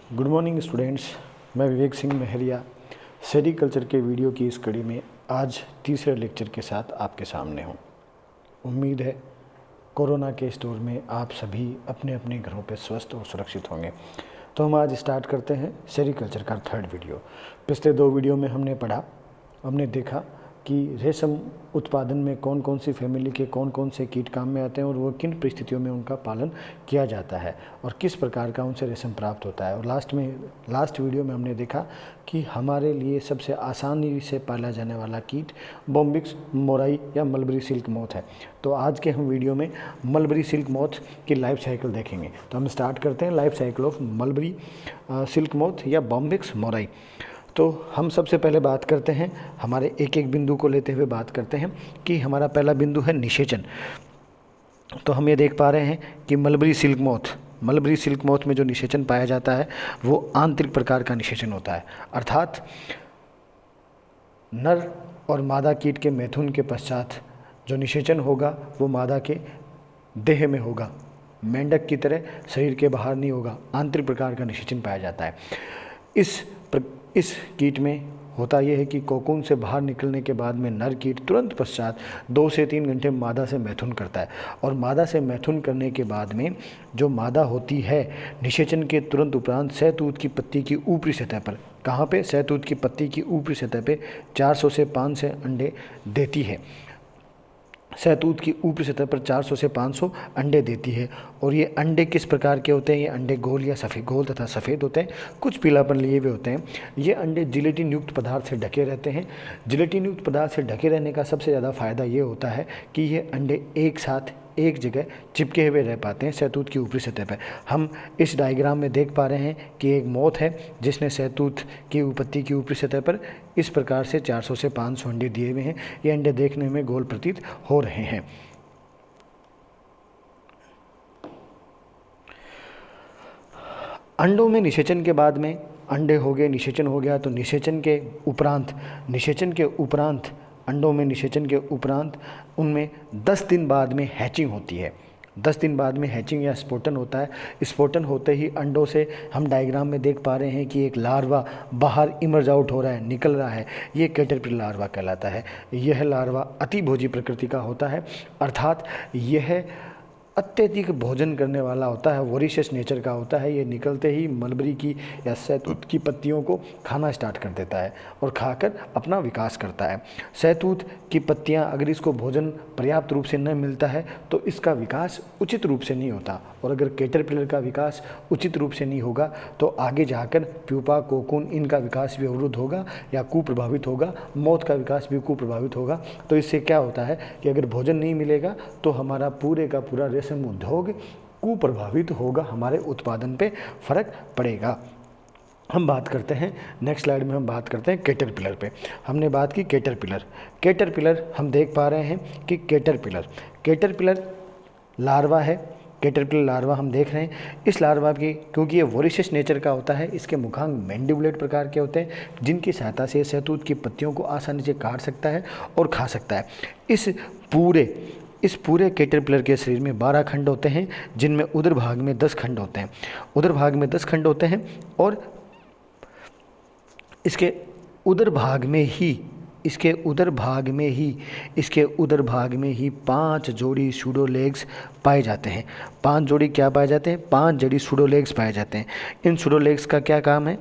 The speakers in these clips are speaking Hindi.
Good morning students. मैं विवेक सिंह महरिया सेरिकल्चर के वीडियो की इस कड़ी में आज तीसरे लेक्चर के साथ आपके सामने हूँ। उम्मीद है कोरोना के इस दौर में आप सभी अपने अपने घरों पर स्वस्थ और सुरक्षित होंगे। तो हम आज स्टार्ट करते हैं सेरिकल्चर का थर्ड वीडियो। पिछले दो वीडियो में हमने देखा कि रेशम उत्पादन में कौन कौन सी फैमिली के कौन कौन से कीट काम में आते हैं और वो किन परिस्थितियों में उनका पालन किया जाता है और किस प्रकार का उनसे रेशम प्राप्त होता है। और लास्ट वीडियो में हमने देखा कि हमारे लिए सबसे आसानी से पाला जाने वाला कीट बॉम्बिक्स मोराई या मलबरी सिल्क मोथ है। तो आज के हम वीडियो में मलबरी सिल्क मोथ की लाइफ साइकिल देखेंगे। तो हम स्टार्ट करते हैं life cycle of mulberry silk moth या बॉम्बिक्स मोराई। तो हम सबसे पहले बात करते हैं, हमारे एक एक बिंदु को लेते हुए बात करते हैं कि हमारा पहला बिंदु है निषेचन। तो हम ये देख पा रहे हैं कि मलबरी सिल्क मोथ में जो निषेचन पाया जाता है वो आंतरिक प्रकार का निषेचन होता है, अर्थात नर और मादा कीट के मैथुन के पश्चात जो निषेचन होगा वो मादा के देह में होगा, मेंढक की तरह शरीर के बाहर नहीं होगा। आंतरिक प्रकार का निषेचन पाया जाता है। इस कीट में होता यह है कि कोकून से बाहर निकलने के बाद में नर कीट तुरंत पश्चात 2 से 3 घंटे मादा से मैथुन करता है और मादा से मैथुन करने के बाद में जो मादा होती है निषेचन के तुरंत उपरांत सहतूत की पत्ती की ऊपरी सतह पर, कहाँ पे, सहतूत की पत्ती की ऊपरी सतह पे 400 से 500 अंडे देती है। सहतूत की ऊपरी सतह पर 400 से 500 अंडे देती है। और ये अंडे किस प्रकार के होते हैं? ये अंडे गोल या सफ़ेद, गोल तथा सफ़ेद होते हैं, कुछ पीलापन लिए हुए होते हैं। ये अंडे जिलेटिन युक्त पदार्थ से ढके रहते हैं। जिलेटिन युक्त पदार्थ से ढके रहने का सबसे ज़्यादा फ़ायदा ये होता है कि ये अंडे एक साथ एक जगह चिपके हुए रह पाते हैं सहतूत की ऊपरी सतह पर। हम इस डायग्राम में देख पा रहे हैं कि एक मोथ है जिसने सहतूत की पत्ती की ऊपरी सतह पर इस प्रकार से 400 से 500 अंडे दिए हुए हैं। ये अंडे देखने में गोल प्रतीत हो रहे हैं। अंडों में निषेचन के बाद में अंडे हो गए, निषेचन हो गया, तो निषेचन के उपरांत अंडों में निषेचन के उपरांत उनमें 10 दिन बाद में हैचिंग होती है। 10 दिन बाद में हैचिंग या स्फोटन होता है। स्फोटन होते ही अंडों से हम डायग्राम में देख पा रहे हैं कि एक लार्वा बाहर इमर्ज आउट हो रहा है, निकल रहा है। ये कैटरपिलर लार्वा कहलाता है। यह लार्वा अतिभोजी प्रकृति का होता है, अर्थात यह अत्यधिक भोजन करने वाला होता है, वोरिशियस नेचर का होता है। ये निकलते ही मलबरी की या सहतूत की पत्तियों को खाना स्टार्ट कर देता है और खाकर अपना विकास करता है। सहतूत की पत्तियां अगर इसको भोजन पर्याप्त रूप से न मिलता है तो इसका विकास उचित रूप से नहीं होता, और अगर कैटरपिलर का विकास उचित रूप से नहीं होगा तो आगे जाकर प्यूपा, कोकून, इनका विकास भी अवरुद्ध होगा या कुप्रभावित होगा, मोथ का विकास भी कुप्रभावित होगा। तो इससे क्या होता है कि अगर भोजन नहीं मिलेगा तो हमारा पूरे का पूरा रेशम उद्योग कुप्रभावित होगा, हमारे उत्पादन पे फर्क पड़ेगा। हम बात करते हैं नेक्स्ट स्लाइड में, हम बात करते हैं कैटरपिलर पे। हमने बात की कैटरपिलर हम देख पा रहे हैं कि कैटरपिलर लार्वा है। कैटरपिलर लार्वा हम देख रहे हैं। इस लार्वा की, क्योंकि ये वोरिशियस नेचर का होता है, इसके मुखांग मैंडिबुलेट प्रकार के होते हैं जिनकी सहायता से सहतूत की पत्तियों को आसानी से काट सकता है और खा सकता है। इस पूरे कैटरपिलर के शरीर में 12 खंड होते हैं, जिनमें उदर भाग में 10 खंड होते हैं। और इसके उदर भाग में ही 5 जोड़ी सूडो लेग्स पाए जाते हैं। 5 जोड़ी क्या पाए जाते हैं? 5 जोड़ी सूडो लेग्स पाए जाते हैं। इन सूडो लेग्स का क्या काम है?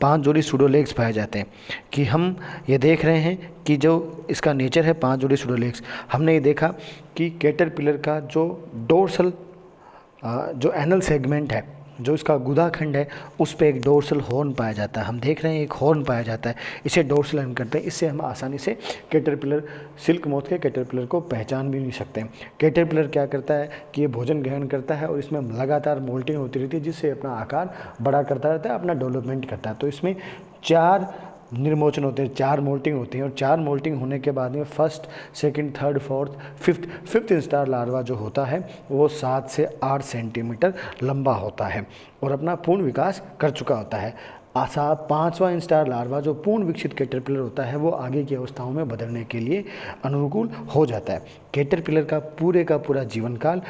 5 जोड़ी सूडो लेग्स पाए जाते हैं कि हम ये देख रहे हैं कि जो इसका नेचर है 5 जोड़ी सूडो लेग्स। हमने ये देखा कि कैटरपिलर का जो डोर्सल जो एनल सेगमेंट है, जो इसका गुदाखंड है, उस पे एक डोर्सल हॉर्न पाया जाता है। हम देख रहे हैं एक हॉर्न पाया जाता है, इसे डोर्सल हॉर्न करते हैं। इससे हम आसानी से कैटरपिलर, सिल्क मोथ के कैटरपिलर को पहचान भी नहीं सकते हैं। कैटरपिलर क्या करता है कि ये भोजन ग्रहण करता है और इसमें लगातार मोल्टिंग होती रहती है, जिससे अपना आकार बड़ा करता रहता है, अपना डेवलपमेंट करता है। तो इसमें 4 निर्मोचन होते हैं, 4 मोल्टिंग होती हैं, और 4 मोल्टिंग होने के बाद में first, second, third, fourth, fifth instar larva जो होता है वो 7 से 8 सेंटीमीटर लंबा होता है और अपना पूर्ण विकास कर चुका होता है। 5वां इंस्टार लार्वा जो पूर्ण विकसित कैटरपिलर होता है वो आगे की अवस्थाओं में बदलने के लिए अनुकूल हो जाता है। कैटरपिलर का पूरा जीवन काल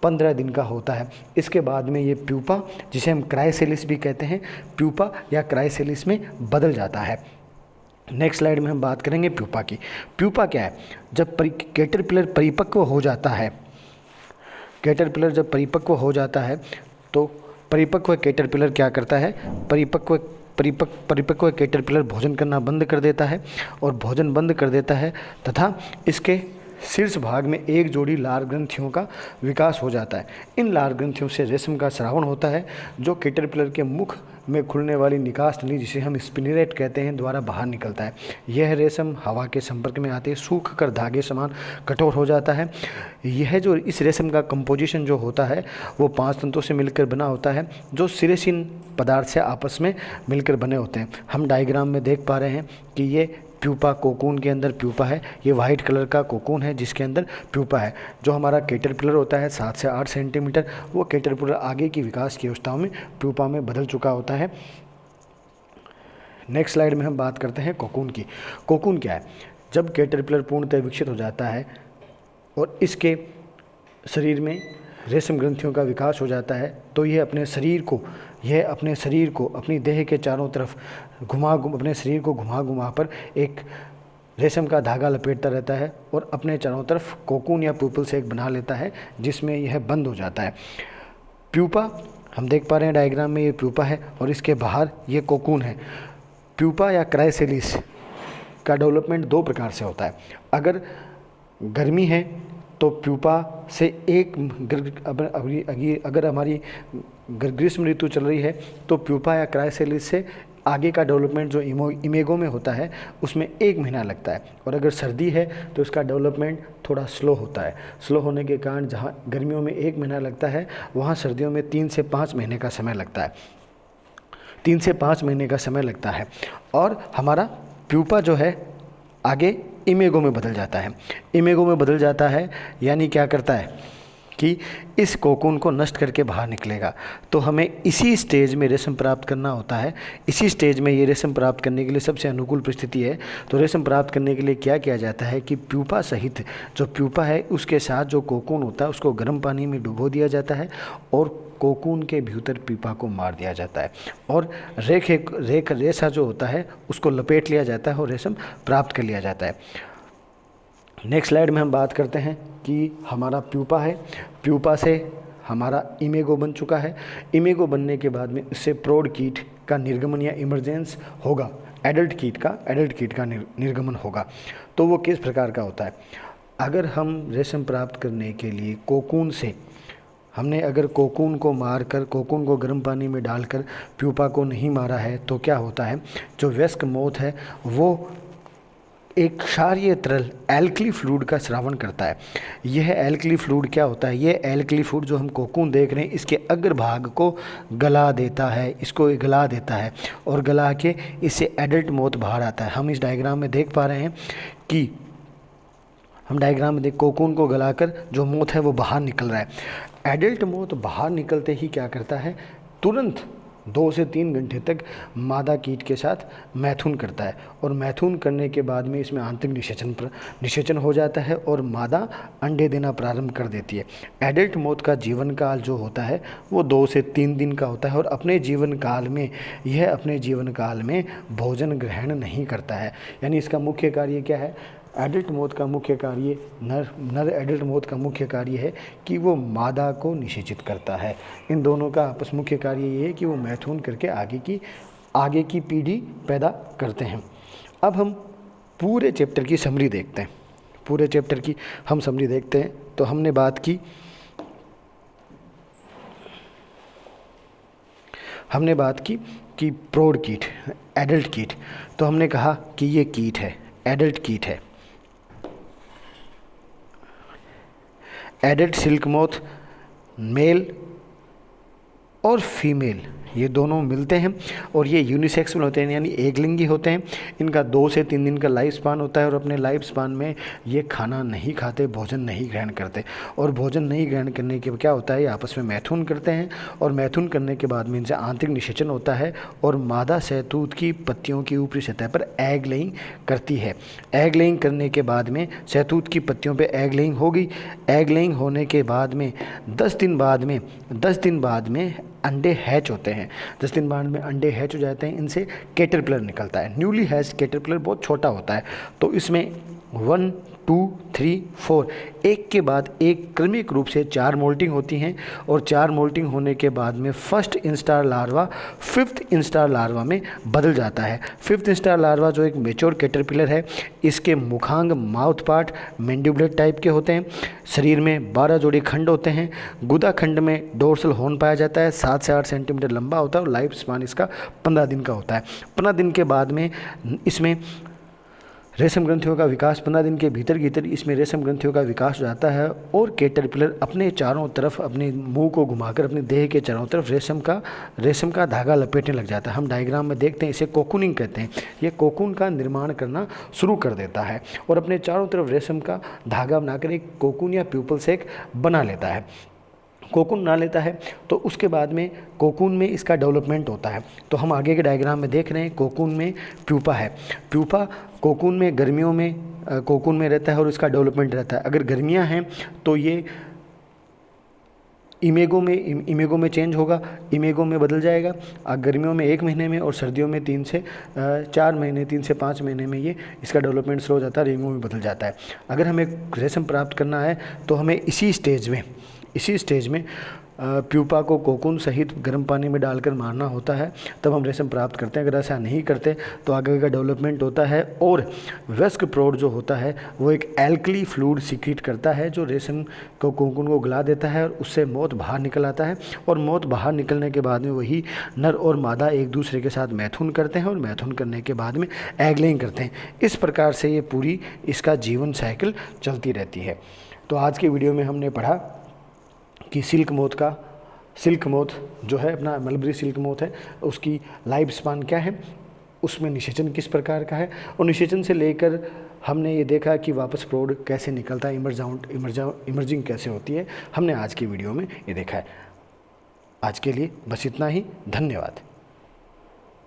15 दिन का होता है। इसके बाद में ये प्यूपा, जिसे हम क्राइसेलिस भी कहते हैं, प्यूपा या क्राइसेलिस में बदल जाता है। नेक्स्ट स्लाइड में हम बात करेंगे प्यूपा की। प्यूपा क्या है? जब कैटरपिलर परिपक्व हो जाता है, कैटरपिलर जब परिपक्व हो जाता है तो परिपक्व कैटरपिलर क्या करता है? परिपक्व कैटरपिलर भोजन करना बंद कर देता है, और भोजन बंद कर देता है तथा इसके शीर्ष भाग में एक जोड़ी लार ग्रंथियों का विकास हो जाता है। इन लार ग्रंथियों से रेशम का स्रावण होता है, जो कैटरपिलर के मुख में खुलने वाली निकास नली, जिसे हम स्पिनिरेट कहते हैं, द्वारा बाहर निकलता है। यह रेशम हवा के संपर्क में आते सूख कर धागे समान कठोर हो जाता है। यह जो इस रेशम का कंपोजिशन जो होता है वो 5 तंतुओं से मिलकर बना होता है, जो सिरेसिन पदार्थ से आपस में मिलकर बने होते हैं। हम डायग्राम में देख पा रहे हैं कि ये प्यूपा, कोकून के अंदर प्यूपा है। ये वाइट कलर का कोकून है जिसके अंदर प्यूपा है। जो हमारा कैटरपिलर होता है 7 से 8 सेंटीमीटर, वो कैटरपिलर आगे की विकास की अवस्थाओं में प्यूपा में बदल चुका होता है। नेक्स्ट स्लाइड में हम बात करते हैं कोकून की। कोकून क्या है? जब कैटरपिलर पूर्णतः विकसित हो जाता है और इसके शरीर में रेशम ग्रंथियों का विकास हो जाता है, तो यह अपने शरीर को अपनी देह के चारों तरफ अपने शरीर को घुमा पर एक रेशम का धागा लपेटता रहता है और अपने चारों तरफ कोकून या प्यूपल से एक बना लेता है, जिसमें यह बंद हो जाता है। प्यूपा हम देख पा रहे हैं डायग्राम में, ये प्यूपा है और इसके बाहर ये कोकून है। प्यूपा या क्राइसेलिस का डेवलपमेंट 2 प्रकार से होता है। अगर गर्मी है तो प्यूपा से अगर हमारी ग्रीष्म ऋतु चल रही है तो प्यूपा या क्राइसेलिस से आगे का डेवलपमेंट जो इमेगो में होता है उसमें 1 महीना लगता है, और अगर सर्दी है तो इसका डेवलपमेंट थोड़ा स्लो होता है। स्लो होने के कारण जहाँ गर्मियों में 1 महीना लगता है, वहाँ सर्दियों में 3 से 5 महीने का समय लगता है। 3 से 5 महीने का समय लगता है। और हमारा प्यूपा जो है आगे इमेगो में बदल जाता है। इमेगो में बदल जाता है यानी क्या करता है कि इस कोकून को नष्ट करके बाहर निकलेगा। तो हमें इसी स्टेज में रेशम प्राप्त करना होता है। इसी स्टेज में ये रेशम प्राप्त करने के लिए सबसे अनुकूल परिस्थिति है। तो रेशम प्राप्त करने के लिए क्या किया जाता है कि प्यूपा सहित जो प्यूपा है उसके साथ जो कोकून होता है उसको गर्म पानी में डुबो दिया जाता है और कोकून के भीतर प्यूपा को मार दिया जाता है, और रेशा जो होता है उसको लपेट लिया जाता है और रेशम प्राप्त कर लिया जाता है। नेक्स्ट स्लाइड में हम बात करते हैं कि हमारा प्यूपा है, प्यूपा से हमारा इमेगो बन चुका है। इमेगो बनने के बाद में इससे प्रौढ़ कीट का निर्गमन या इमर्जेंस होगा, एडल्ट कीट का निर्गमन होगा। तो वो किस प्रकार का होता है? अगर हम रेशम प्राप्त करने के लिए कोकून से हमने अगर कोकून को मारकर, कोकून को गर्म पानी में डालकर प्यूपा को नहीं मारा है तो क्या होता है? जो वयस्क मोथ है वो एक क्षारीय तरल एल्कली फ्लूइड का स्रावन करता है। यह एल्कली फ्लूइड क्या होता है? यह एल्कली फ्लूइड जो हम कोकून देख रहे हैं इसके अग्रभाग को गला देता है, इसको गला देता है, और गला के इससे एडल्ट मोथ बाहर आता है। हम इस डायग्राम में देख पा रहे हैं कि कोकून को गलाकर जो मोथ है वो बाहर निकल रहा है। एडल्ट मोथ बाहर निकलते ही क्या करता है? तुरंत 2 से 3 घंटे तक मादा कीट के साथ मैथुन करता है, और मैथुन करने के बाद में इसमें आंतरिक निषेचन हो जाता है और मादा अंडे देना प्रारंभ कर देती है। एडल्ट मोथ का जीवन काल जो होता है वो 2 से 3 दिन का होता है, और अपने जीवन काल में भोजन ग्रहण नहीं करता है। यानी इसका मुख्य कार्य क्या है? एडल्ट मोथ का मुख्य कार्य, नर एडल्ट मोथ का मुख्य कार्य है कि वो मादा को निषेचित करता है। इन दोनों का आपस मुख्य कार्य ये है कि वो मैथुन करके आगे की पीढ़ी पैदा करते हैं। अब हम पूरे चैप्टर की समरी देखते हैं। पूरे चैप्टर की हम समरी देखते हैं। तो हमने बात की कि प्रौढ़ कीट, एडल्ट कीट। तो हमने कहा कि ये कीट है, एडल्ट कीट है। एडल्ट सिल्क मोथ मेल और फीमेल ये दोनों मिलते हैं और ये यूनिसेक्सुअल होते हैं, यानी एक लिंगी होते हैं। इनका 2 से 3 दिन का लाइफ स्पान होता है और अपने लाइफ स्पान में ये खाना नहीं खाते, भोजन नहीं ग्रहण करते। और भोजन नहीं ग्रहण करने के क्या होता है, ये आपस में मैथुन करते हैं और मैथुन करने के बाद में इनसे आंतरिक निषेचन होता है और मादा शहतूत की पत्तियों की ऊपरी सतह पर एग लेइंग करती है। एग लेइंग करने के बाद में शहतूत की पत्तियों पे एग लेइंग होगी। एग लेइंग होने के बाद में 10 दिन बाद में अंडे हैच होते हैं। 10 दिन बाद में अंडे हैच हो जाते हैं, इनसे कैटरपिलर निकलता है। न्यूली हैच कैटरपिलर बहुत छोटा होता है, तो इसमें 1 2 3 4 एक के बाद एक क्रमिक रूप से 4 मोल्टिंग होती हैं और 4 मोल्टिंग होने के बाद में first instar larva 5th instar larva में बदल जाता है। 5th इंस्टार लार्वा जो एक मेच्योर कैटरपिलर है, इसके मुखांग माउथ पार्ट मैंडिबुलेट टाइप के होते हैं। शरीर में 12 जोड़ी खंड होते हैं। गुदा खंड में डोर्सल हॉर्न पाया जाता है, 7 से 8 सेंटीमीटर लंबा होता है और लाइफ स्पान इसका 15 दिन का होता है। 15 दिन के बाद में इसमें रेशम ग्रंथियों का विकास, 15 दिन के भीतर इसमें रेशम ग्रंथियों का विकास हो जाता है और कैटरपिलर अपने चारों तरफ अपने मुंह को घुमाकर अपने देह के चारों तरफ रेशम का धागा लपेटने लग जाता है। हम डायग्राम में देखते हैं, इसे कोकूनिंग कहते हैं। ये कोकून का निर्माण करना शुरू कर देता है और अपने चारों तरफ रेशम का धागा बनाकर एक कोकून या प्यूपल सेक बना लेता है। कोकून बना लेता है तो उसके बाद में कोकून में इसका डेवलपमेंट होता है। तो हम आगे के डायग्राम में देख रहे हैं, कोकून में प्यूपा है। प्यूपा कोकून में गर्मियों में कोकून में रहता है और इसका डेवलपमेंट रहता है। अगर गर्मियां हैं तो ये इमेगो में चेंज होगा, इमेगो में बदल जाएगा। गर्मियों में 1 महीने में और सर्दियों में 3 से 4 महीने, 3 से 5 महीने में ये इसका डेवलपमेंट स्लो हो जाता है, इमेगो में बदल जाता है। अगर हमें रेशम प्राप्त करना है तो हमें इसी स्टेज में प्यूपा को कोकून सहित गर्म पानी में डालकर मारना होता है, तब हम रेशम प्राप्त करते हैं। अगर ऐसा नहीं करते तो आगे का डेवलपमेंट होता है और वयस्क प्रौढ़ जो होता है वो एक एल्कली फ्लूइड सीक्रेट करता है जो रेशम को कोकून को गला देता है और उससे मौत बाहर निकल आता है। और मौत बाहर निकलने के बाद में वही नर और मादा एक दूसरे के साथ मैथुन करते हैं और मैथुन करने के बाद में एग लेइंग करते हैं। इस प्रकार से ये पूरी इसका जीवन साइकिल चलती रहती है। तो आज के वीडियो में हमने पढ़ा कि सिल्क मोथ जो है अपना मलबरी सिल्क मोथ है, उसकी लाइफ स्पान क्या है, उसमें निषेचन किस प्रकार का है और निषेचन से लेकर हमने ये देखा कि वापस प्रौढ़ कैसे निकलता है, इमर्जिंग कैसे होती है, हमने आज की वीडियो में ये देखा है। आज के लिए बस इतना ही। धन्यवाद।